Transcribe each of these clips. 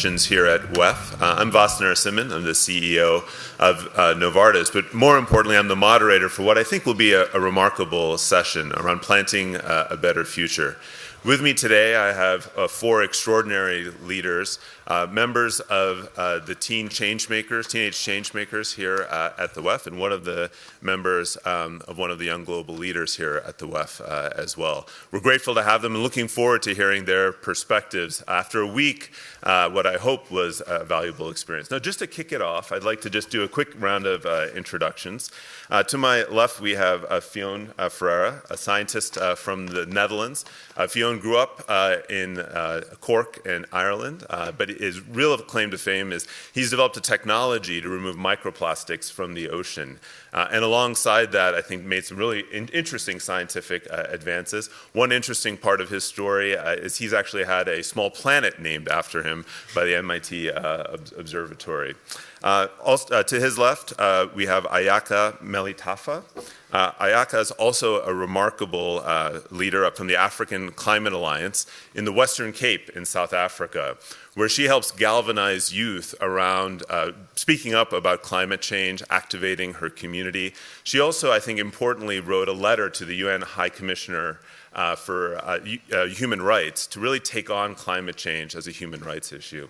introductions here at WEF. I'm Vas Narasimhan. I'm the CEO of Novartis, but more importantly, I'm the moderator for what I think will be a remarkable session around planting a better future. With me today, I have 4 extraordinary leaders, members of the teenage changemakers here at the WEF, and one of the members of one of the young global leaders here at the WEF as well. We're grateful to have them and looking forward to hearing their perspectives after a week, what I hope was a valuable experience. Now, just to kick it off, I'd like to just do a quick round of introductions. To my left, we have Fionn Ferreira, a scientist from the Netherlands. Fionn grew up in Cork in Ireland, but his real claim to fame is he's developed a technology to remove microplastics from the ocean. And alongside that, I think made some really interesting scientific advances. One interesting part of his story is he's actually had a small planet named after him by the MIT Observatory. Also, to his left, we have Ayaka Melitafa. Ayaka is also a remarkable leader up from the African Climate Alliance in the Western Cape in South Africa, where she helps galvanize youth around speaking up about climate change, activating her community. She also, I think importantly, wrote a letter to the UN High Commissioner for Human Rights to really take on climate change as a human rights issue.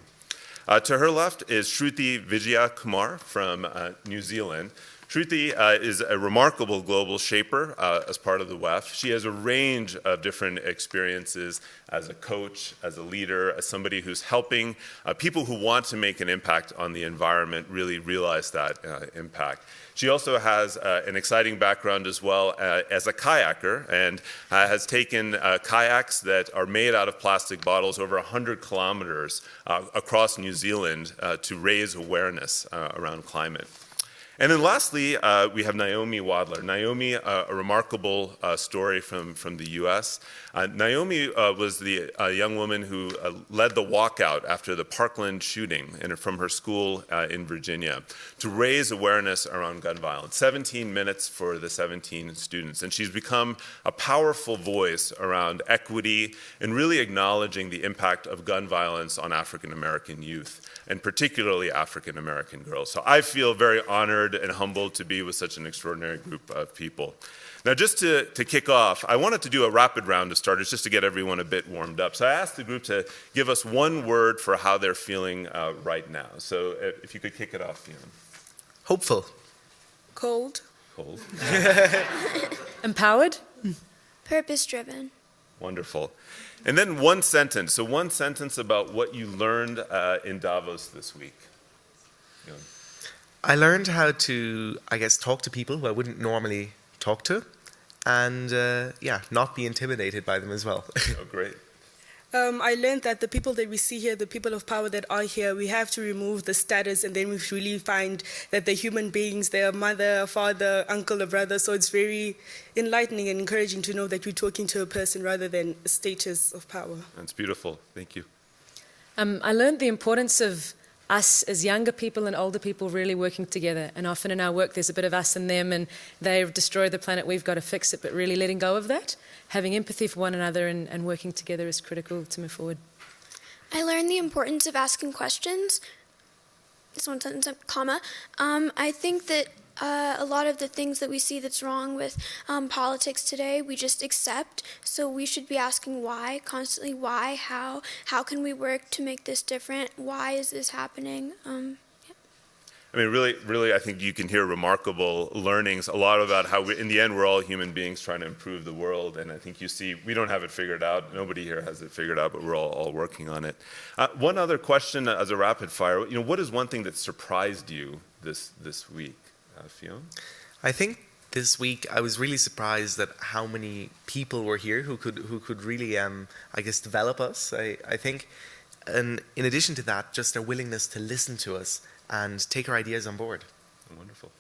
To her left is Shruti Vidya Kumar from New Zealand. Shruti is a remarkable global shaper as part of the WEF. She has a range of different experiences as a coach, as a leader, as somebody who's helping people who want to make an impact on the environment really realize that impact. She also has an exciting background as well as a kayaker and has taken kayaks that are made out of plastic bottles over 100 kilometers across New Zealand to raise awareness around climate. And then lastly, we have Naomi Wadler. Naomi, a remarkable story from the US. Naomi was the young woman who led the walkout after the Parkland shooting from her school in Virginia to raise awareness around gun violence. 17 minutes for the 17 students. And she's become a powerful voice around equity and really acknowledging the impact of gun violence on African American youth, and particularly African American girls. So I feel very honored and humbled to be with such an extraordinary group of people. Now, just to kick off, I wanted to do a rapid round of starters just to get everyone a bit warmed up. So I asked the group to give us one word for how they're feeling right now. So if you could kick it off, Fionn. Hopeful. Cold. Cold. Empowered. Purpose-driven. Wonderful. And then one sentence. So one sentence about what you learned in Davos this week. Fionn. I learned how to, talk to people who I wouldn't normally talk to, and not be intimidated by them as well. Oh, great. I learned that the people that we see here, the people of power that are here, we have to remove the status, and then we really find that they're human beings, they're a mother, a father, uncle, a brother. So it's very enlightening and encouraging to know that we're talking to a person rather than a status of power. That's beautiful. Thank you. I learned the importance of us as younger people and older people really working together. And often in our work there's a bit of us and them, and they've destroyed the planet, we've got to fix it, but really letting go of that, having empathy for one another and working together is critical to move forward. I learned the importance of asking questions. This one sentence, comma. I think that a lot of the things that we see that's wrong with politics today, we just accept. So we should be asking why, constantly why, how can we work to make this different? Why is this happening? I mean, really, I think you can hear remarkable learnings, a lot about how, in the end, we're all human beings trying to improve the world. And I think you see, we don't have it figured out. Nobody here has it figured out, but we're all working on it. One other question as a rapid fire, what is one thing that surprised you this week, Fionn? I think this week I was really surprised at how many people were here who could really, develop us. I think, and in addition to that, just their willingness to listen to us and take our ideas on board. Wonderful.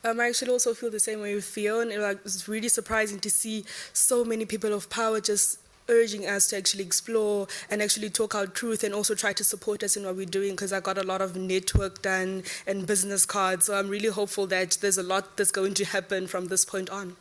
I actually also feel the same way with Fionn. It's really surprising to see so many people of power just urging us to actually explore and actually talk our truth and also try to support us in what we're doing, because I got a lot of network done and business cards. So I'm really hopeful that there's a lot that's going to happen from this point on.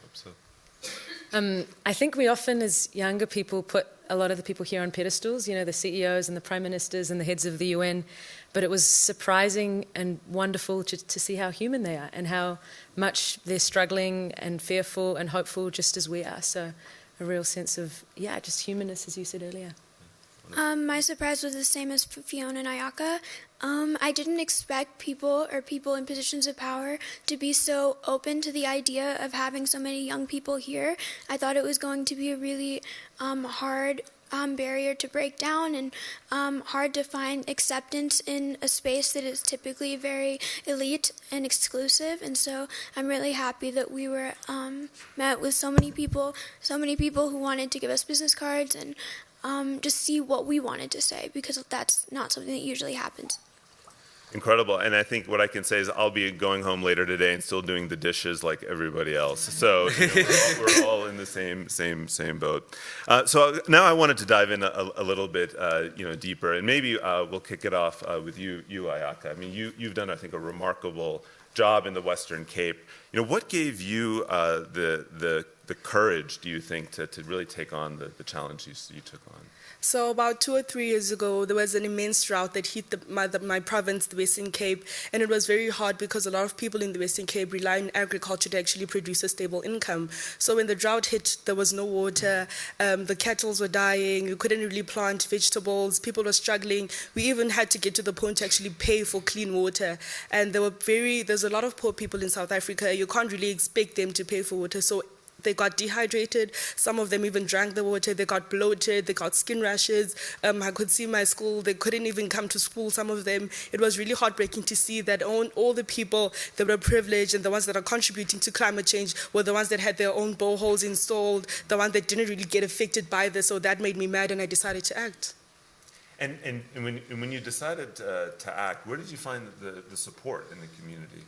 Hope so. I think we often, as younger people, put a lot of the people here on pedestals, the CEOs and the prime ministers and the heads of the UN, but it was surprising and wonderful to see how human they are and how much they're struggling and fearful and hopeful just as we are. So a real sense of, just humanness, as you said earlier. My surprise was the same as Fionn and Ayaka. I didn't expect people in positions of power to be so open to the idea of having so many young people here. I thought it was going to be a really hard barrier to break down and hard to find acceptance in a space that is typically very elite and exclusive. And so I'm really happy that we were met with so many people who wanted to give us business cards and just see what we wanted to say, because that's not something that usually happens. Incredible. And I think what I can say is I'll be going home later today and still doing the dishes like everybody else. So we're all in the same boat. So now I wanted to dive in a little bit deeper, and maybe we'll kick it off with you, Ayaka. I mean, you've done, I think, a remarkable job in the Western Cape. What gave you the courage, do you think, to really take on the challenge you took on? So about 2 or 3 years ago, there was an immense drought that hit my province, the Western Cape, and it was very hard because a lot of people in the Western Cape rely on agriculture to actually produce a stable income. So when the drought hit, there was no water, the cattle were dying, you couldn't really plant vegetables, people were struggling. We even had to get to the point to actually pay for clean water. And there's a lot of poor people in South Africa. You can't really expect them to pay for water. So they got dehydrated. Some of them even drank the water. They got bloated. They got skin rashes. I could see my school. They couldn't even come to school, some of them. It was really heartbreaking to see that all the people that were privileged and the ones that are contributing to climate change were the ones that had their own boreholes installed, the ones that didn't really get affected by this. So that made me mad, and I decided to act. And when you decided to act, where did you find the support in the community?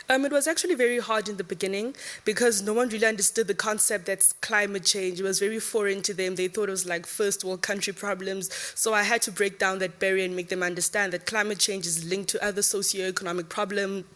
It was actually very hard in the beginning because no one really understood the concept that's climate change. It was very foreign to them. They thought it was like first world country problems. So I had to break down that barrier and make them understand that climate change is linked to other socioeconomic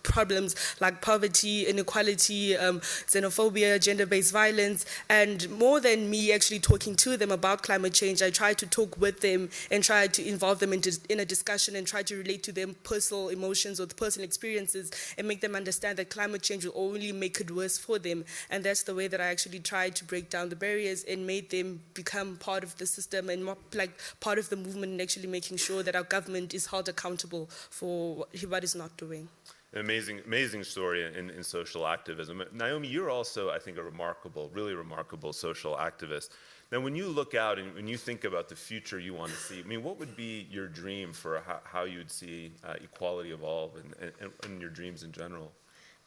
problems like poverty, inequality, xenophobia, gender-based violence. And more than me actually talking to them about climate change, I tried to talk with them and try to involve them in a discussion and try to relate to them personal emotions or personal experiences and make them understand that climate change will only make it worse for them. And that's the way that I actually tried to break down the barriers and made them become part of the system and more like part of the movement, and actually making sure that our government is held accountable for what it's not doing. An amazing story in social activism. Naomi, you're also, I think, a really remarkable social activist. Now, when you look out and when you think about the future you want to see, I mean, what would be your dream for how you'd see equality evolve and your dreams in general?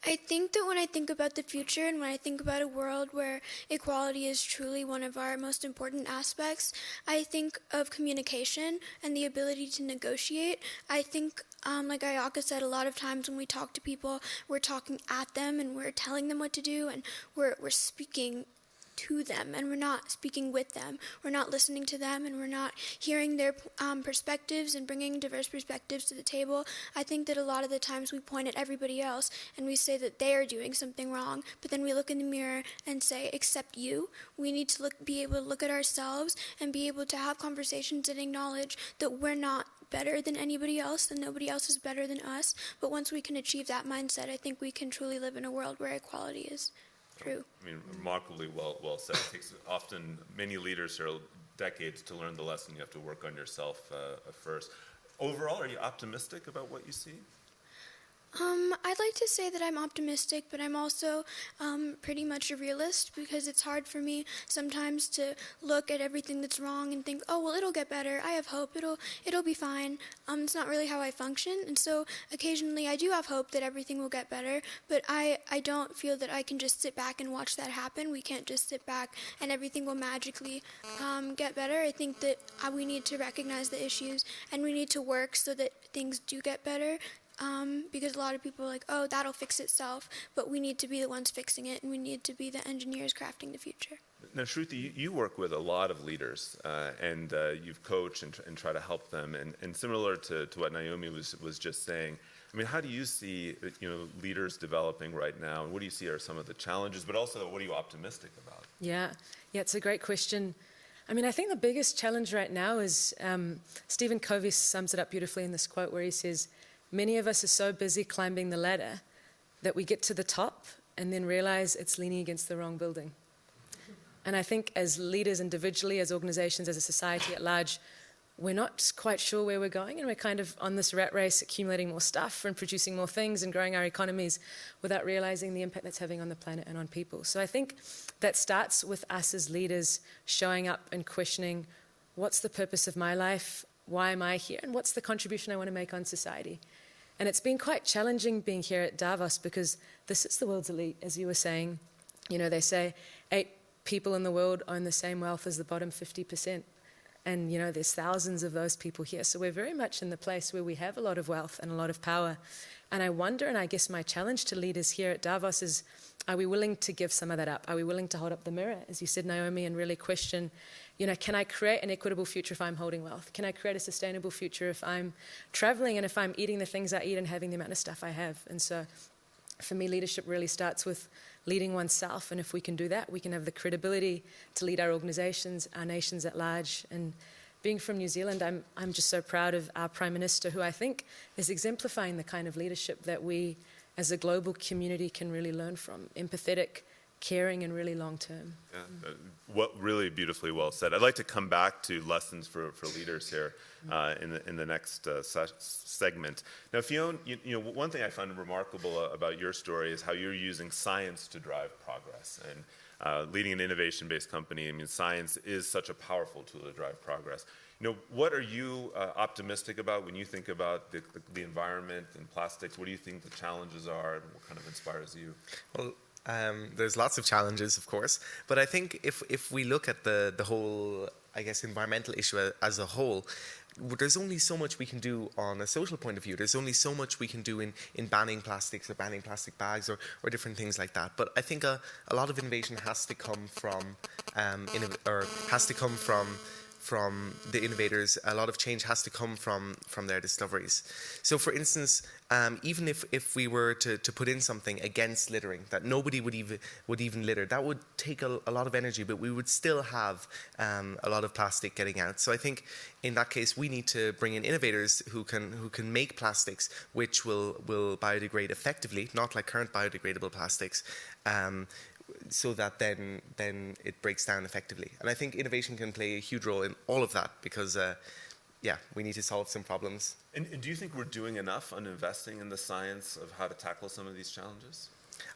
I think that when I think about the future and when I think about a world where equality is truly one of our most important aspects, I think of communication and the ability to negotiate. I think, like Ayaka said, a lot of times when we talk to people, we're talking at them and we're telling them what to do, and we're speaking to them, and we're not speaking with them. We're not listening to them, and we're not hearing their perspectives and bringing diverse perspectives to the table. I think that a lot of the times we point at everybody else and we say that they are doing something wrong, but then we look in the mirror and say, except you. We need to be able to look at ourselves and be able to have conversations and acknowledge that we're not better than anybody else, and nobody else is better than us. But once we can achieve that mindset, I think we can truly live in a world where equality is true. I mean, remarkably well said. It takes often many leaders here decades to learn the lesson. You have to work on yourself first. Overall, are you optimistic about what you see? I'd like to say that I'm optimistic, but I'm also pretty much a realist, because it's hard for me sometimes to look at everything that's wrong and think, oh, well, it'll get better. I have hope. It'll be fine. It's not really how I function. And so occasionally I do have hope that everything will get better, but I don't feel that I can just sit back and watch that happen. We can't just sit back and everything will magically get better. I think that we need to recognize the issues and we need to work so that things do get better. Because a lot of people are like, oh, that'll fix itself, but we need to be the ones fixing it, and we need to be the engineers crafting the future. Now, Shruti, you work with a lot of leaders, and you've coached and try to help them. And similar to what Naomi was just saying, I mean, how do you see leaders developing right now, and what do you see are some of the challenges, but also what are you optimistic about? Yeah, it's a great question. I mean, I think the biggest challenge right now is Stephen Covey sums it up beautifully in this quote where he says, many of us are so busy climbing the ladder that we get to the top and then realize it's leaning against the wrong building. And I think as leaders individually, as organizations, as a society at large, we're not quite sure where we're going, and we're kind of on this rat race, accumulating more stuff and producing more things and growing our economies without realizing the impact that's having on the planet and on people. So I think that starts with us as leaders showing up and questioning, what's the purpose of my life? Why am I here? And what's the contribution I want to make on society? And it's been quite challenging being here at Davos because this is the world's elite, as you were saying. You know, they say 8 people in the world own the same wealth as the bottom 50%. And, you know, there's thousands of those people here. So we're very much in the place where we have a lot of wealth and a lot of power. And I wonder, and I guess my challenge to leaders here at Davos is, are we willing to give some of that up? Are we willing to hold up the mirror, as you said, Naomi, and really question, you know, can I create an equitable future if I'm holding wealth? Can I create a sustainable future if I'm traveling and if I'm eating the things I eat and having the amount of stuff I have? And so for me, leadership really starts with leading oneself, and if we can do that, we can have the credibility to lead our organisations, our nations at large. And being from New Zealand, I'm just so proud of our Prime Minister, who I think is exemplifying the kind of leadership that we as a global community can really learn from, empathetic, caring, and really long-term. Yeah, really beautifully well said. I'd like to come back to lessons for leaders here in the next segment. Now, Fionn, you know, one thing I find remarkable about your story is how you're using science to drive progress. And leading an innovation-based company, I mean, science is such a powerful tool to drive progress. You know, what are you optimistic about when you think about the environment and plastics? What do you think the challenges are, and what kind of inspires you? Well, there's lots of challenges, of course, but I think if we look at the whole, I guess, environmental issue as a whole, there's only so much we can do on a social point of view. There's only so much we can do in banning plastics or banning plastic bags or different things like that. But I think a lot of innovation has to come from from the innovators. A lot of change has to come from their discoveries. So, for instance, even if we were to put in something against littering, that nobody would even litter, that would take a lot of energy, but we would still have a lot of plastic getting out. So I think in that case we need to bring in innovators who can make plastics which will biodegrade effectively, not like current biodegradable plastics. So that then it breaks down effectively. And I think innovation can play a huge role in all of that because, we need to solve some problems. And do you think we're doing enough on investing in the science of how to tackle some of these challenges?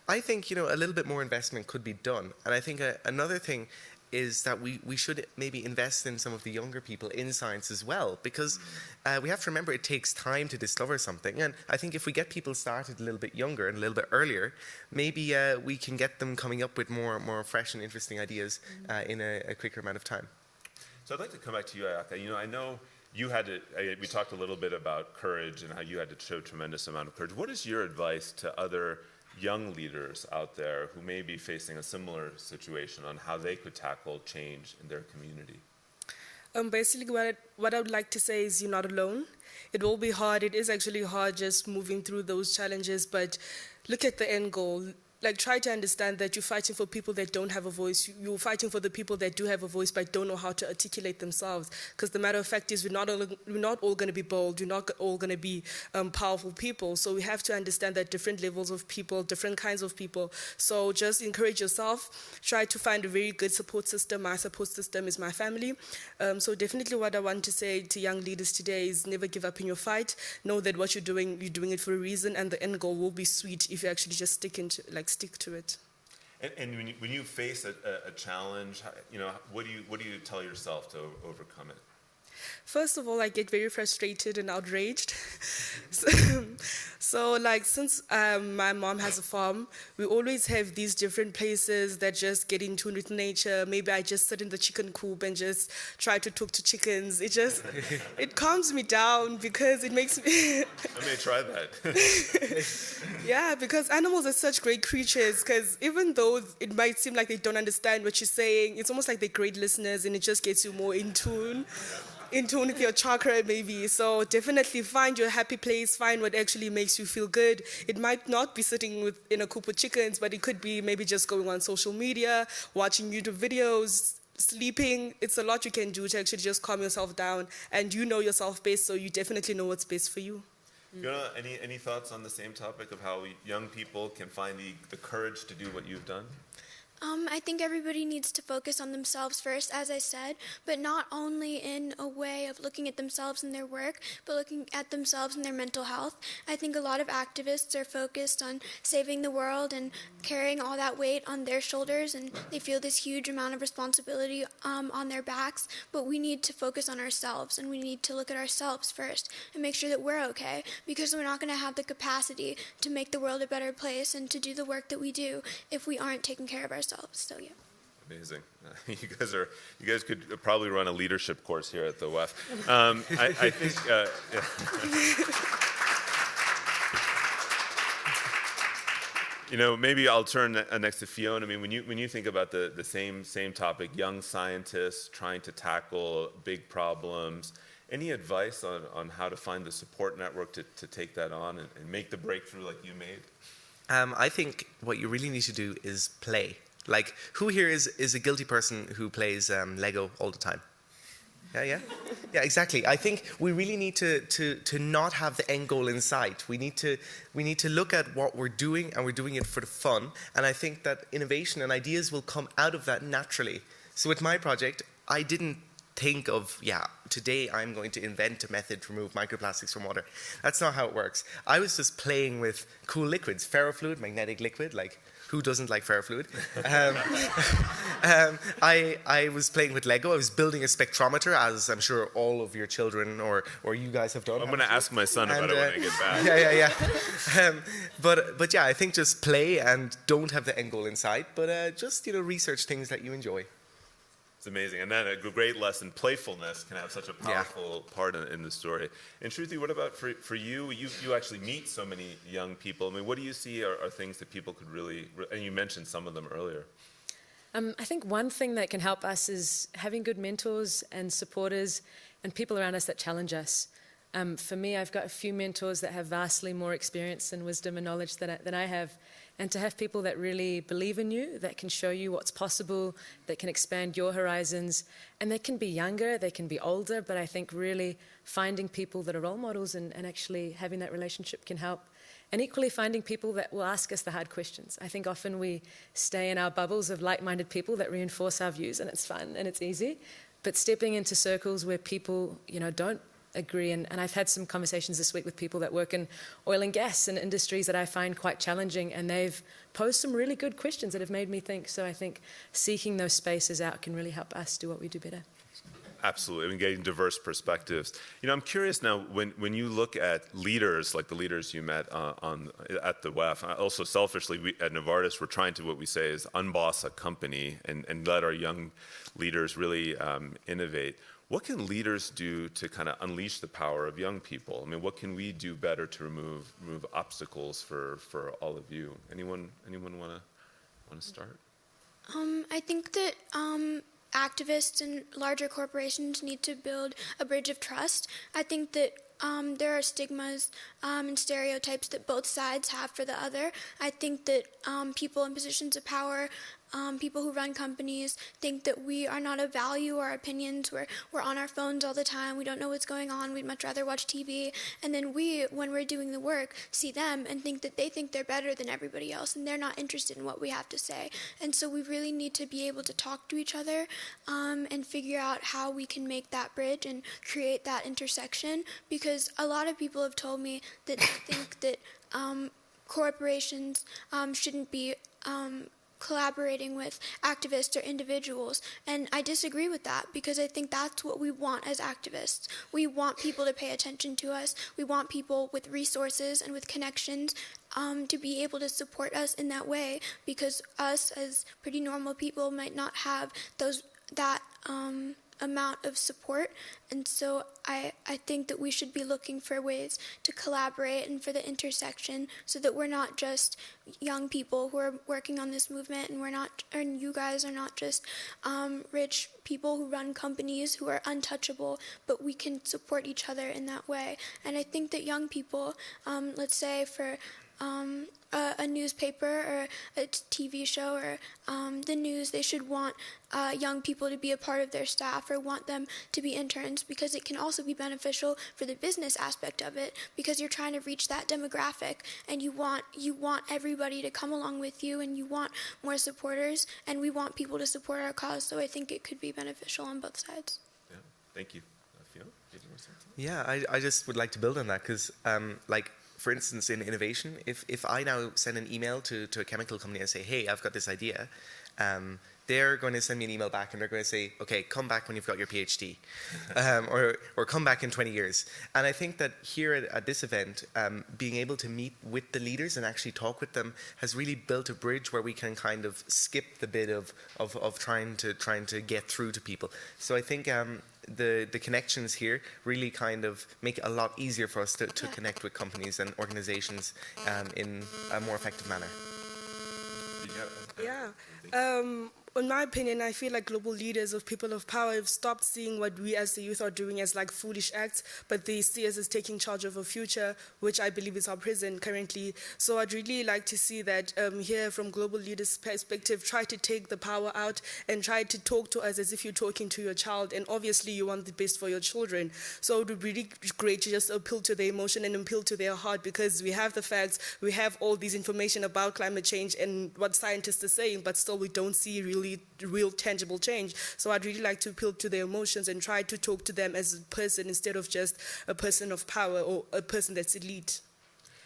I think, you know, a little bit more investment could be done. And I think another thing is that we should maybe invest in some of the younger people in science as well, because we have to remember it takes time to discover something. And I think if we get people started a little bit younger and a little bit earlier, maybe we can get them coming up with more fresh and interesting ideas in a quicker amount of time. So I'd like to come back to you, Ayaka. You know, I know you had to, we talked a little bit about courage and how you had to show a tremendous amount of courage. What is your advice to other young leaders out there who may be facing a similar situation on how they could tackle change in their community? Basically, what I would like to say is you're not alone. It will be hard. It is actually hard just moving through those challenges, but look at the end goal. Like, try to understand that you're fighting for people that don't have a voice. You're fighting for the people that do have a voice but don't know how to articulate themselves. Because the matter of fact is we're not all going to be bold. We're not all going to be powerful people. So we have to understand that different levels of people, different kinds of people. So just encourage yourself. Try to find a very good support system. My support system is my family. So definitely what I want to say to young leaders today is never give up in your fight. Know that what you're doing it for a reason, and the end goal will be sweet if you actually just stick to it. And when you face a challenge, you know, what do you tell yourself to overcome it? First of all, I get very frustrated and outraged. So like, since my mom has a farm, we always have these different places that just get in tune with nature. Maybe I just sit in the chicken coop and just try to talk to chickens. It calms me down because it makes me... I may try that. Yeah, because animals are such great creatures, because even though it might seem like they don't understand what you're saying, it's almost like they're great listeners, and it just gets you more in tune with your chakra maybe. So definitely find your happy place, find what actually makes you feel good. It might not be sitting in a coop with chickens, but it could be maybe just going on social media, watching YouTube videos, sleeping, it's a lot you can do to actually just calm yourself down, and you know yourself best, so you definitely know what's best for you. Fiona, any thoughts on the same topic of how young people can find the courage to do what you've done? I think everybody needs to focus on themselves first, as I said, but not only in a way of looking at themselves and their work, but looking at themselves and their mental health. I think a lot of activists are focused on saving the world and carrying all that weight on their shoulders, and they feel this huge amount of responsibility on their backs, but we need to focus on ourselves, and we need to look at ourselves first and make sure that we're okay, because we're not going to have the capacity to make the world a better place and to do the work that we do if we aren't taking care of ourselves. So yeah. Amazing. You guys could probably run a leadership course here at the WEF. I think. Maybe I'll turn next to Fionn. I mean, when you think about the same topic, young scientists trying to tackle big problems, any advice on how to find the support network to take that on and make the breakthrough like you made? I think what you really need to do is play. Like, who here is a guilty person who plays Lego all the time? Yeah, exactly. I think we really need to not have the end goal in sight. We need to look at what we're doing, and we're doing it for the fun. And I think that innovation and ideas will come out of that naturally. So with my project, I didn't think of, today I'm going to invent a method to remove microplastics from water. That's not how it works. I was just playing with cool liquids, ferrofluid, magnetic liquid, like who doesn't like ferrofluid? I was playing with Lego. I was building a spectrometer, as I'm sure all of your children or you guys have done. I'm going to ask my son about it when I get back. But I think just play and don't have the end goal in sight, but just research things that you enjoy. It's amazing. And then a great lesson, playfulness can have such a powerful part in the story. And Shruti, what about for you? You actually meet so many young people. I mean, what do you see are things that people could really, and you mentioned some of them earlier. I think one thing that can help us is having good mentors and supporters and people around us that challenge us. For me, I've got a few mentors that have vastly more experience and wisdom and knowledge than I have. And to have people that really believe in you, that can show you what's possible, that can expand your horizons. And they can be younger, they can be older, but I think really finding people that are role models and actually having that relationship can help. And equally finding people that will ask us the hard questions. I think often we stay in our bubbles of like-minded people that reinforce our views, and it's fun and it's easy. But stepping into circles where people, don't agree, and I've had some conversations this week with people that work in oil and gas and industries that I find quite challenging, and they've posed some really good questions that have made me think. So I think seeking those spaces out can really help us do what we do better. Absolutely, and getting diverse perspectives. I'm curious now, when you look at leaders, like the leaders you met at the WEF, also selfishly, we at Novartis, we're trying to, what we say is unboss a company and let our young leaders really innovate. What can leaders do to kind of unleash the power of young people? I mean, what can we do better to remove obstacles for all of you? Anyone want to start? I think that activists and larger corporations need to build a bridge of trust. I think that there are stigmas and stereotypes that both sides have for the other. I think that people in positions of power, people who run companies, think that we are not of value. Our opinions, we're on our phones all the time. We don't know what's going on. We'd much rather watch TV. And then we, when we're doing the work, see them and think that they think they're better than everybody else, and they're not interested in what we have to say. And so we really need to be able to talk to each other and figure out how we can make that bridge and create that intersection, because a lot of people have told me that they think that corporations shouldn't be collaborating with activists or individuals, and I disagree with that, because I think that's what we want as activists. We want people to pay attention to us. We want people with resources and with connections to be able to support us in that way, because us as pretty normal people might not have that amount of support. And so I think that we should be looking for ways to collaborate and for the intersection, so that we're not just young people who are working on this movement, and you guys are not just rich people who run companies who are untouchable, but we can support each other in that way. And I think that young people, let's say for a newspaper or a TV show or the news, they should want young people to be a part of their staff or want them to be interns, because it can also be beneficial for the business aspect of it, because you're trying to reach that demographic and you want everybody to come along with you, and you want more supporters, and we want people to support our cause. So I think it could be beneficial on both sides. Yeah, thank you. Fionn, did you want to say something? Yeah, I just would like to build on that, because for instance, in innovation, if I now send an email to a chemical company and say, hey, I've got this idea, they're going to send me an email back and they're going to say, okay, come back when you've got your PhD, or come back in 20 years. And I think that here at this event, being able to meet with the leaders and actually talk with them has really built a bridge where we can kind of skip the bit of trying to get through to people. So I think the connections here really kind of make it a lot easier for us to connect with companies and organizations in a more effective manner. Yeah. In my opinion, I feel like global leaders of people of power have stopped seeing what we as the youth are doing as like foolish acts, but they see us as taking charge of a future, which I believe is our present currently. So I'd really like to see that here from global leaders' perspective, try to take the power out and try to talk to us as if you're talking to your child. And obviously you want the best for your children. So it would be really great to just appeal to their emotion and appeal to their heart, because we have the facts, we have all this information about climate change and what scientists are saying, but still we don't see real tangible change. So I'd really like to appeal to their emotions and try to talk to them as a person instead of just a person of power or a person that's elite.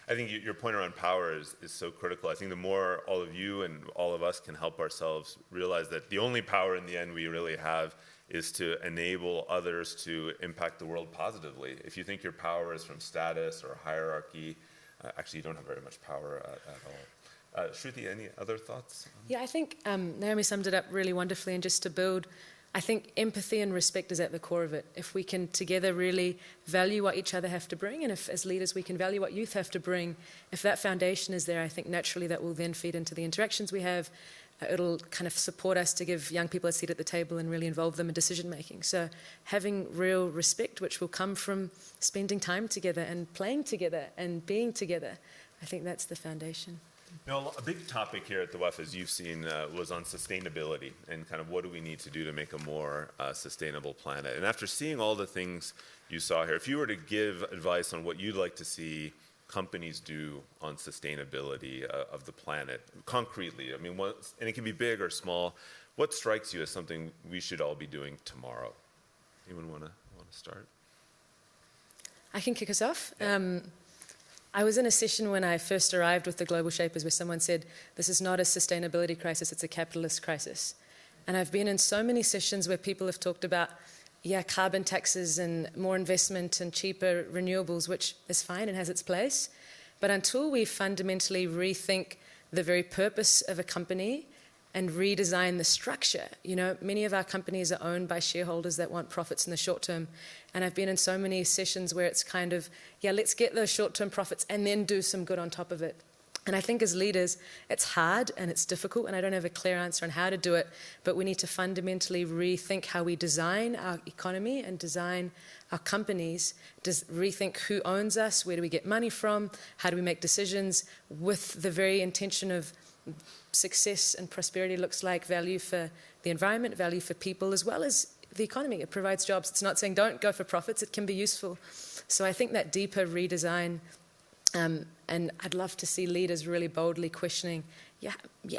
I think your point around power is so critical. I think the more all of you and all of us can help ourselves realize that the only power in the end we really have is to enable others to impact the world positively. If you think your power is from status or hierarchy, actually you don't have very much power at all. Shruti, any other thoughts? Yeah, I think Naomi summed it up really wonderfully. And just to build, I think empathy and respect is at the core of it. If we can together really value what each other have to bring, and if as leaders we can value what youth have to bring, if that foundation is there, I think naturally that will then feed into the interactions we have. It'll kind of support us to give young people a seat at the table and really involve them in decision making. So having real respect, which will come from spending time together and playing together and being together, I think that's the foundation. Now, a big topic here at the WEF, as you've seen, was on sustainability and kind of what do we need to do to make a more sustainable planet. And after seeing all the things you saw here, if you were to give advice on what you'd like to see companies do on sustainability of the planet, concretely, I mean, and it can be big or small, what strikes you as something we should all be doing tomorrow? Anyone want to start? I can kick us off. Yeah. I was in a session when I first arrived with the Global Shapers where someone said, this is not a sustainability crisis, it's a capitalist crisis. And I've been in so many sessions where people have talked about, carbon taxes and more investment and cheaper renewables, which is fine and has its place. But until we fundamentally rethink the very purpose of a company and redesign the structure. Many of our companies are owned by shareholders that want profits in the short term. And I've been in so many sessions where it's kind of, let's get those short-term profits and then do some good on top of it. And I think as leaders, it's hard and it's difficult, and I don't have a clear answer on how to do it, but we need to fundamentally rethink how we design our economy and design our companies, rethink who owns us, where do we get money from, how do we make decisions with the very intention of success and prosperity looks like value for the environment, value for people, as well as the economy. It provides jobs. It's not saying don't go for profits. It can be useful. So I think that deeper redesign, and I'd love to see leaders really boldly questioning,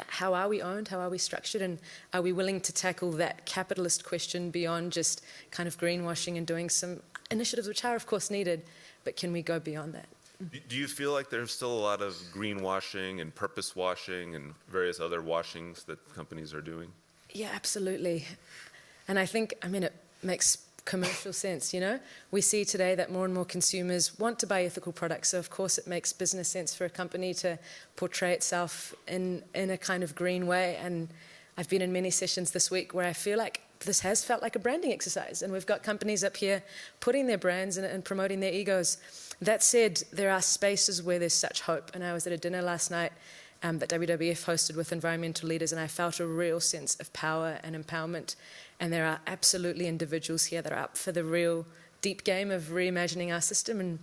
how are we owned? How are we structured? And are we willing to tackle that capitalist question beyond just kind of greenwashing and doing some initiatives which are, of course, needed, but can we go beyond that? Do you feel like there's still a lot of greenwashing and purpose washing and various other washings that companies are doing? Yeah, absolutely. And I think, it makes commercial sense, We see today that more and more consumers want to buy ethical products, so of course it makes business sense for a company to portray itself in a kind of green way. And I've been in many sessions this week where I feel like this has felt like a branding exercise, and we've got companies up here putting their brands and promoting their egos. That said, there are spaces where there's such hope, and I was at a dinner last night that WWF hosted with environmental leaders, and I felt a real sense of power and empowerment. And there are absolutely individuals here that are up for the real deep game of reimagining our system. And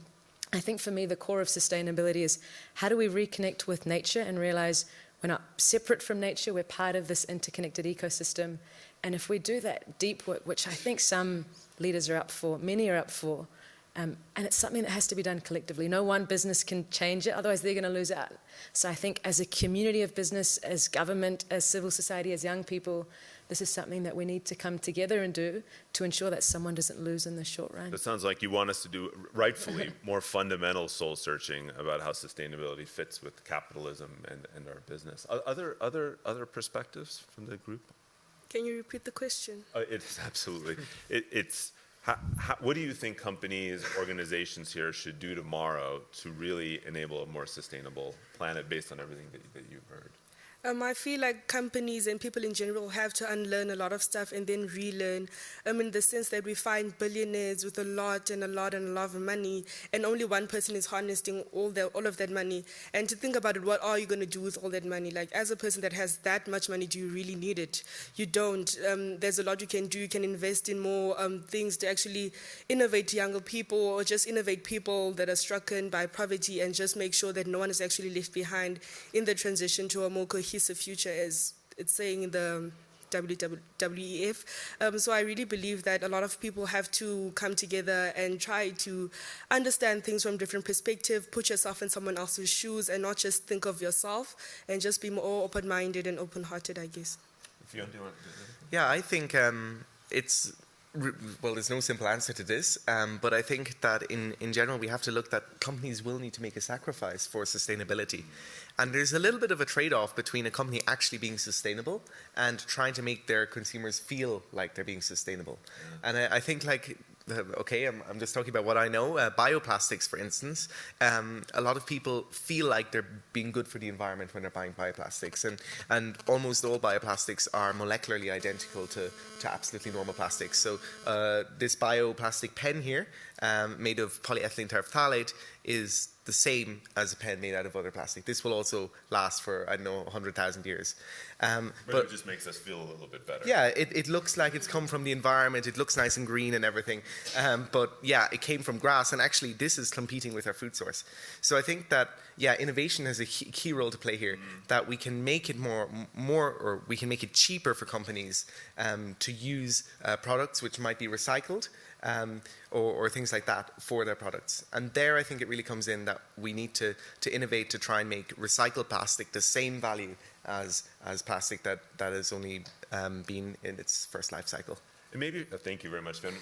I think for me, the core of sustainability is how do we reconnect with nature and realize we're not separate from nature, we're part of this interconnected ecosystem. And if we do that deep work, which I think some leaders are up for, many are up for, and it's something that has to be done collectively. No one business can change it, otherwise they're going to lose out. So I think as a community of business, as government, as civil society, as young people, this is something that we need to come together and do to ensure that someone doesn't lose in the short run. It sounds like you want us to do, rightfully, more fundamental soul searching about how sustainability fits with capitalism and our business. Other perspectives from the group? Can you repeat the question? It is absolutely. What do you think companies, organizations here should do tomorrow to really enable a more sustainable planet based on everything that you've heard? I feel like companies and people in general have to unlearn a lot of stuff and then relearn, in the sense that we find billionaires with a lot of money, and only one person is harnessing all of that money. And to think about it, what are you going to do with all that money? Like, as a person that has that much money, do you really need it? You don't. There's a lot you can do. You can invest in more things to actually innovate younger people, or just innovate people that are stricken by poverty, and just make sure that no one is actually left behind in the transition to a more cohesive future, as it's saying in the WEF. So I really believe that a lot of people have to come together and try to understand things from different perspectives, put yourself in someone else's shoes, and not just think of yourself, and just be more open-minded and open-hearted, I guess. Fionn, do you want to do that? Yeah, I think there's no simple answer to this, but I think that in general we have to look that companies will need to make a sacrifice for sustainability. And there's a little bit of a trade-off between a company actually being sustainable and trying to make their consumers feel like they're being sustainable. And I think, like, okay, I'm just talking about what I know. Bioplastics, for instance, a lot of people feel like they're being good for the environment when they're buying bioplastics, and almost all bioplastics are molecularly identical to absolutely normal plastics. So this bioplastic pen here, made of polyethylene terephthalate, is the same as a pen made out of other plastic. This will also last for, 100,000 years. But it just makes us feel a little bit better. Yeah, it looks like it's come from the environment. It looks nice and green and everything. But yeah, it came from grass, and actually this is competing with our food source. So I think that, innovation has a key role to play here, that we can make it more, or we can make it cheaper for companies to use products which might be recycled, or things like that for their products. And there I think it really comes in that we need to innovate to try and make recycled plastic the same value as plastic that has only been in its first life cycle. And maybe, thank you very much, Fionn.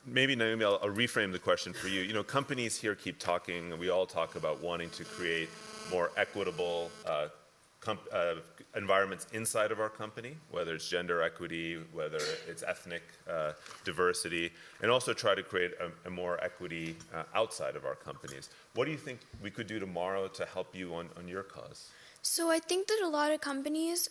Maybe, Naomi, I'll reframe the question for you. You know, companies here keep talking, we all talk about wanting to create more equitable environments inside of our company, whether it's gender equity, whether it's ethnic diversity, and also try to create a more equity outside of our companies. What do you think we could do tomorrow to help you on your cause? So I think that a lot of companies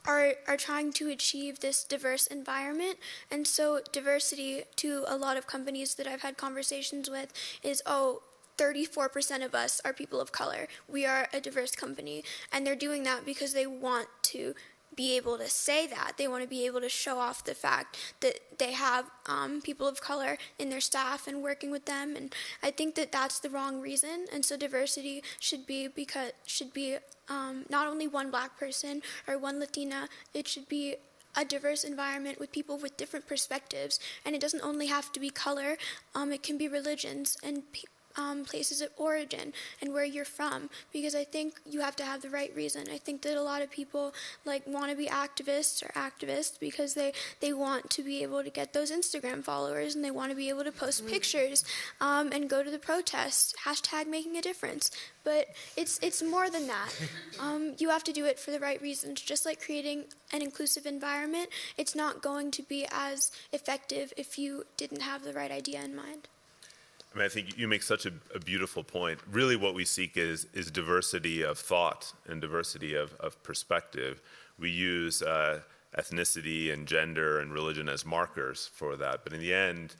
are trying to achieve this diverse environment, and so diversity to a lot of companies that I've had conversations with is, 34% of us are people of color. We are a diverse company, and they're doing that because they want to be able to say that. They want to be able to show off the fact that they have people of color in their staff and working with them, and I think that that's the wrong reason. And so diversity should be not only one black person or one Latina. It should be a diverse environment with people with different perspectives, and it doesn't only have to be color. It can be religions and places of origin and where you're from, because I think you have to have the right reason. I think that a lot of people want to be activists because they want to be able to get those Instagram followers, and they want to be able to post pictures and go to the protests, #making a difference. But it's more than that. You have to do it for the right reasons. Just like creating an inclusive environment, it's not going to be as effective if you didn't have the right idea in mind. I mean, I think you make such a beautiful point. Really what we seek is diversity of thought and diversity of perspective. We use ethnicity and gender and religion as markers for that. But in the end,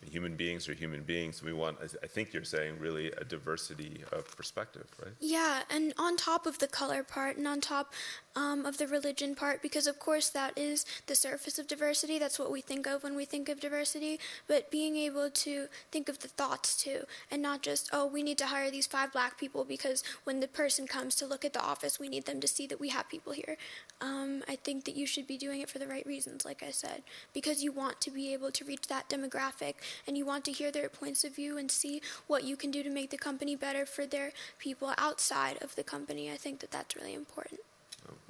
human beings are human beings. We want, I think you're saying, really a diversity of perspective, right? Yeah, and on top of the color part, and on top of the religion part, because of course that is the surface of diversity. That's what we think of when we think of diversity. But being able to think of the thoughts too, and not just, oh, we need to hire these 5 black people because when the person comes to look at the office, we need them to see that we have people here. I think that you should be doing it for the right reasons, like I said, because you want to be able to reach that demographic and you want to hear their points of view and see what you can do to make the company better for their people outside of the company. I think that that's really important.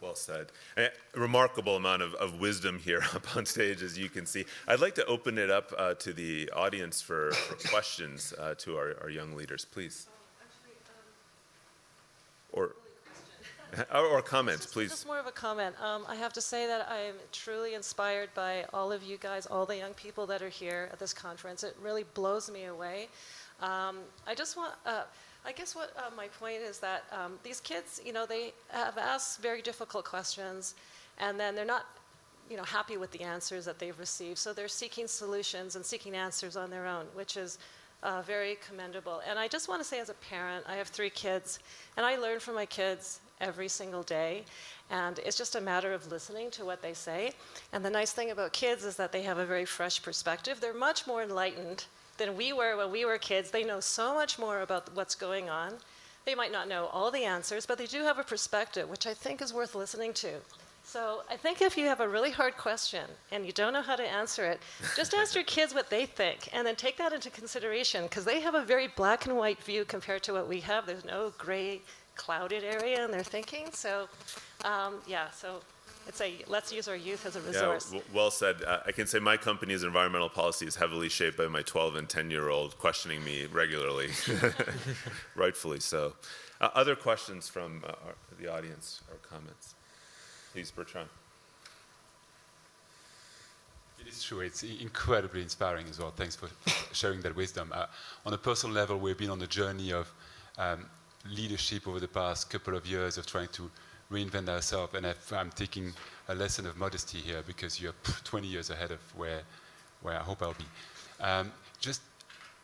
Well said. A remarkable amount of wisdom here up on stage, as you can see. I'd like to open it up to the audience for questions to our young leaders, please. Or comments, please. Just more of a comment. I have to say that I am truly inspired by all of you guys, all the young people that are here at this conference. It really blows me away. I just want, I guess what my point is that these kids, they have asked very difficult questions, and then they're not, happy with the answers that they've received. So they're seeking solutions and seeking answers on their own, which is very commendable. And I just want to say, as a parent, I have 3 kids, and I learn from my kids every single day, and it's just a matter of listening to what they say. And the nice thing about kids is that they have a very fresh perspective. They're much more enlightened than we were when we were kids. They know so much more about what's going on. They might not know all the answers, but they do have a perspective, which I think is worth listening to. So I think if you have a really hard question and you don't know how to answer it, just ask your kids what they think, and then take that into consideration, because they have a very black and white view compared to what we have. There's no gray, clouded area in their thinking. So, so it's let's use our youth as a resource. Yeah, well said. I can say my company's environmental policy is heavily shaped by my 12 and 10-year-old questioning me regularly, rightfully so. Other questions from the audience or comments? Please, Bertrand. It is true. It's incredibly inspiring as well. Thanks for sharing that wisdom. On a personal level, we've been on a journey of leadership over the past couple of years of trying to reinvent ourselves, and I'm taking a lesson of modesty here because you're 20 years ahead of where I hope I'll be.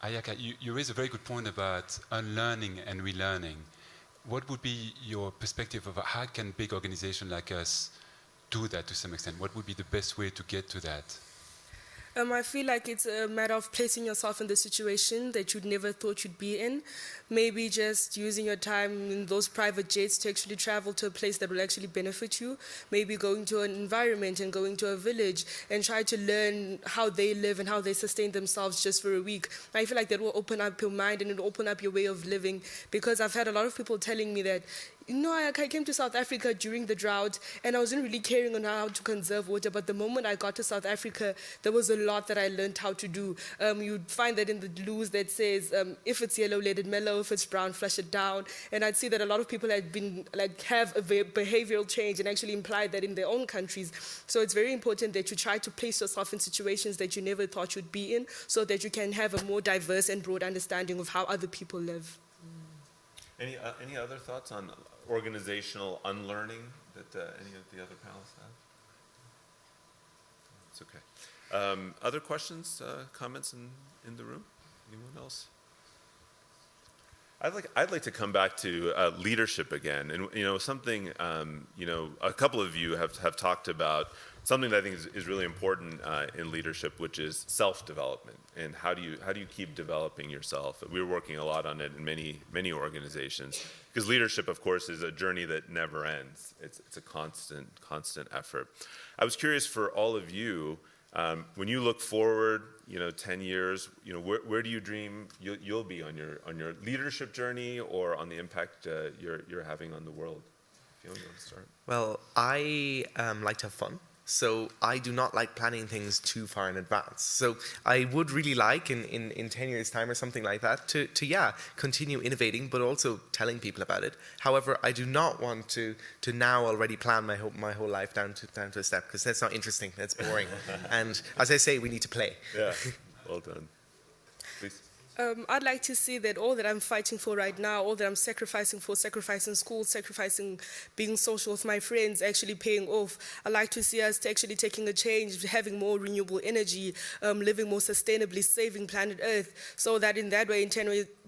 Ayaka, you raised a very good point about unlearning and relearning. What would be your perspective of how can big organizations like us do that to some extent? What would be the best way to get to that? I feel like it's a matter of placing yourself in the situation that you'd never thought you'd be in. Maybe just using your time in those private jets to actually travel to a place that will actually benefit you. Maybe going to an environment and going to a village and try to learn how they live and how they sustain themselves just for a week. I feel like that will open up your mind and it will open up your way of living, because I've had a lot of people telling me that, I came to South Africa during the drought and I wasn't really caring on how to conserve water, but the moment I got to South Africa, there was a lot that I learned how to do. You'd find that in the loos that says, if it's yellow, let it mellow, if it's brown, flush it down. And I'd see that a lot of people have have a behavioral change and actually imply that in their own countries. So it's very important that you try to place yourself in situations that you never thought you'd be in, so that you can have a more diverse and broad understanding of how other people live. Any other thoughts on organizational unlearning that any of the other panelists have? It's okay. Other questions, comments in the room? Anyone else? I'd like to come back to leadership again, and something a couple of you have talked about something that I think is really important in leadership, which is self-development, and how do you keep developing yourself? We're working a lot on it in many organizations, because leadership, of course, is a journey that never ends. It's a constant effort. I was curious for all of you. When you look forward, 10 years, where do you dream you'll be on your leadership journey or on the impact you're having on the world? Fionn, you want to start? Well, I like to have fun. So I do not like planning things too far in advance. So I would really like in 10 years' time or something like that to continue innovating, but also telling people about it. However, I do not want to now already plan my whole life down to a step, because that's not interesting. That's boring. And as I say, we need to play. Yeah, well done. Please. I'd like to see that all that I'm fighting for right now, all that I'm sacrificing for, sacrificing school, sacrificing being social with my friends, actually paying off. I'd like to see us actually taking a change, having more renewable energy, living more sustainably, saving planet Earth, so that in that way, in 10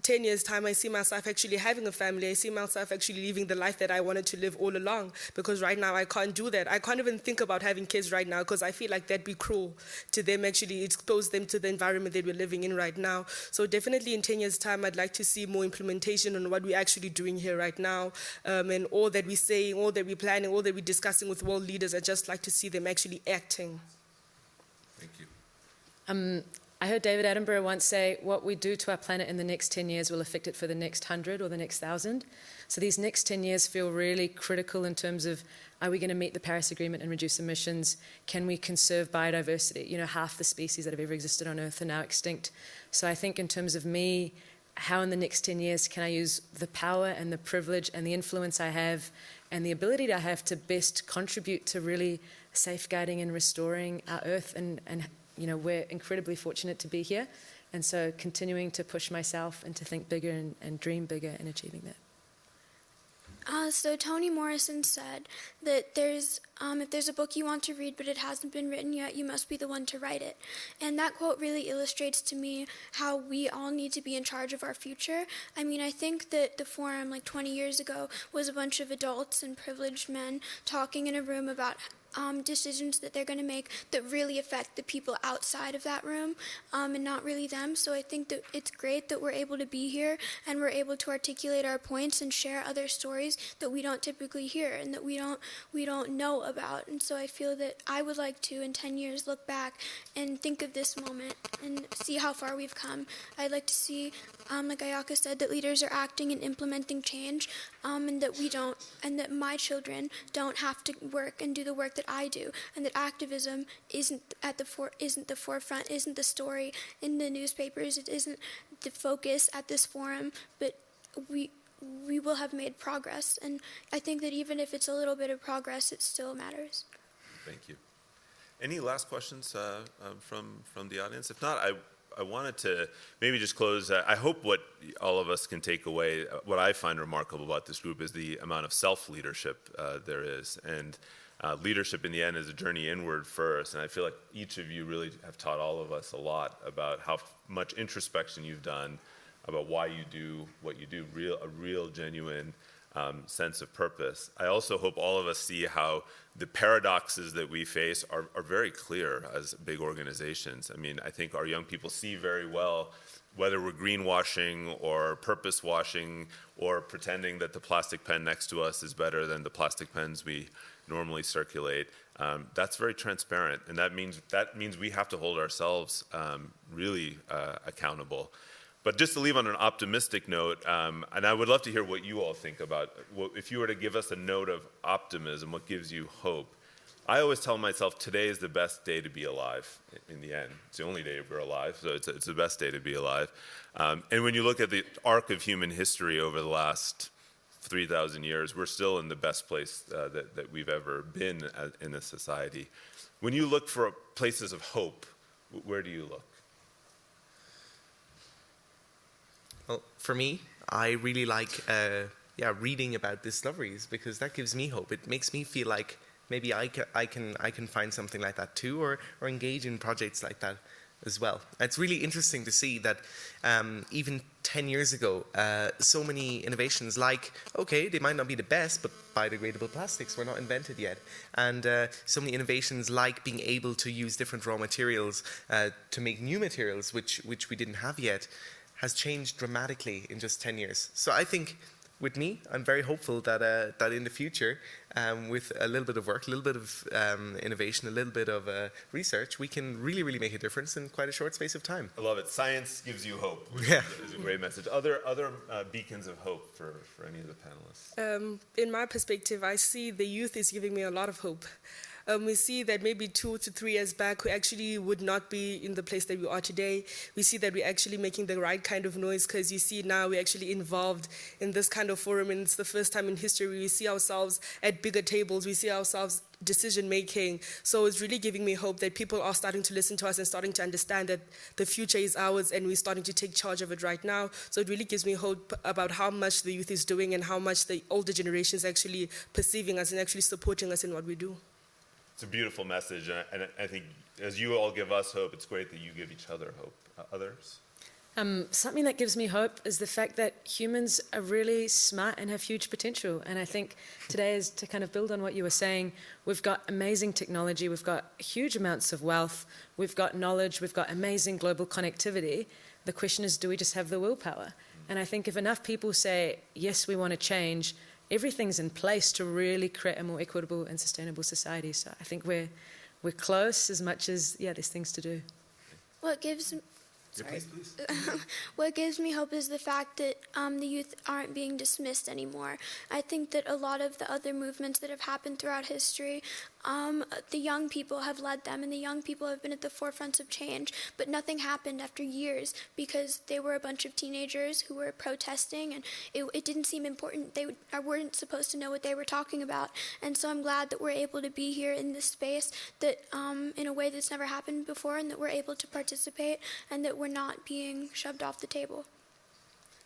10 years' time, I see myself actually having a family. I see myself actually living the life that I wanted to live all along, because right now I can't do that. I can't even think about having kids right now because I feel like that'd be cruel to them, actually expose them to the environment that we're living in right now. So definitely in 10 years' time, I'd like to see more implementation on what we're actually doing here right now, and all that we're saying, all that we're planning, all that we're discussing with world leaders. I'd just like to see them actually acting. Thank you. I heard David Attenborough once say, what we do to our planet in the next 10 years will affect it for the next 100 or the next 1,000. So these next 10 years feel really critical in terms of, are we going to meet the Paris Agreement and reduce emissions? Can we conserve biodiversity? You know, half the species that have ever existed on Earth are now extinct. So I think in terms of me, how in the next 10 years can I use the power and the privilege and the influence I have and the ability I have to best contribute to really safeguarding and restoring our Earth, and you know, we're incredibly fortunate to be here, and so continuing to push myself and to think bigger and dream bigger and achieving that. So Toni Morrison said that if there's a book you want to read but it hasn't been written yet, you must be the one to write it. And that quote really illustrates to me how we all need to be in charge of our future. I mean, I think that the forum like 20 years ago was a bunch of adults and privileged men talking in a room about decisions that they're going to make that really affect the people outside of that room, and not really them. So I think that it's great that we're able to be here and we're able to articulate our points and share other stories that we don't typically hear and that we don't know about. And so I feel that I would like to, in 10 years, look back and think of this moment and see how far we've come. I'd like to see, like Ayaka said, that leaders are acting and implementing change, and that my children don't have to work and do the work that I do, and that activism isn't the forefront, isn't the story in the newspapers, it isn't the focus at this forum, but we will have made progress. And I think that even if it's a little bit of progress, it still matters. Thank you. Any last questions from the audience? If not, I wanted to maybe just close. I hope what all of us can take away, what I find remarkable about this group is the amount of self-leadership there is. And leadership in the end is a journey inward first. And I feel like each of you really have taught all of us a lot about how much introspection you've done, about why you do what you do, a real genuine sense of purpose. I also hope all of us see how the paradoxes that we face are very clear as big organizations. I mean, I think our young people see very well whether we're greenwashing or purpose washing or pretending that the plastic pen next to us is better than the plastic pens we normally circulate. That's very transparent, and that means we have to hold ourselves really accountable. But just to leave on an optimistic note, and I would love to hear what you all think about, if you were to give us a note of optimism, what gives you hope? I always tell myself today is the best day to be alive in the end. It's the only day we're alive, so it's the best day to be alive. And when you look at the arc of human history over the last 3,000 years, we're still in the best place that we've ever been in a society. When you look for places of hope, where do you look? Well, for me, I really like reading about discoveries, because that gives me hope. It makes me feel like maybe I can find something like that too, or engage in projects like that as well. It's really interesting to see that even 10 years ago, so many innovations like, okay, they might not be the best, but biodegradable plastics were not invented yet. And so many innovations like being able to use different raw materials to make new materials, which we didn't have yet, has changed dramatically in just 10 years. So I think with me, I'm very hopeful that in the future, with a little bit of work, a little bit of innovation, a little bit of research, we can really, really make a difference in quite a short space of time. I love it. Science gives you hope, which is a great message. Other beacons of hope for any of the panelists? In my perspective, I see the youth is giving me a lot of hope. We see that maybe 2 to 3 years back, we actually would not be in the place that we are today. We see that we're actually making the right kind of noise, because you see now we're actually involved in this kind of forum, and it's the first time in history we see ourselves at bigger tables, we see ourselves decision-making. So it's really giving me hope that people are starting to listen to us and starting to understand that the future is ours, and we're starting to take charge of it right now. So it really gives me hope about how much the youth is doing and how much the older generation is actually perceiving us and actually supporting us in what we do. It's a beautiful message, and I think as you all give us hope, it's great that you give each other hope. Others? Something that gives me hope is the fact that humans are really smart and have huge potential. And I think today is to kind of build on what you were saying. We've got amazing technology, we've got huge amounts of wealth, we've got knowledge, we've got amazing global connectivity. The question is, do we just have the willpower? And I think if enough people say, yes, we want to change, everything's in place to really create a more equitable and sustainable society. So I think we're close as much as, there's things to do. What gives Sorry. Please. What gives me hope is the fact that the youth aren't being dismissed anymore. I think that a lot of the other movements that have happened throughout history, the young people have led them, and the young people have been at the forefront of change, but nothing happened after years because they were a bunch of teenagers who were protesting, and it didn't seem important. They weren't supposed to know what they were talking about, and so I'm glad that we're able to be here in this space that in a way that's never happened before, and that we're able to participate, and that we're not being shoved off the table.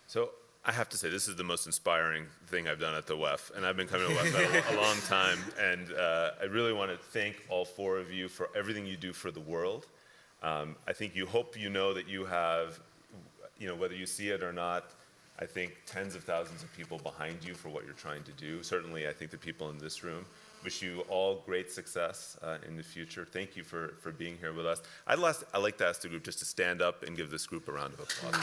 So I have to say, this is the most inspiring thing I've done at the WEF, and I've been coming to WEF a long time, and I really want to thank all four of you for everything you do for the world. I think hope you know that you have, whether you see it or not, I think tens of thousands of people behind you for what you're trying to do. Certainly, I think the people in this room. Wish you all great success in the future. Thank you for being here with us. I'd like to ask the group just to stand up and give this group a round of applause.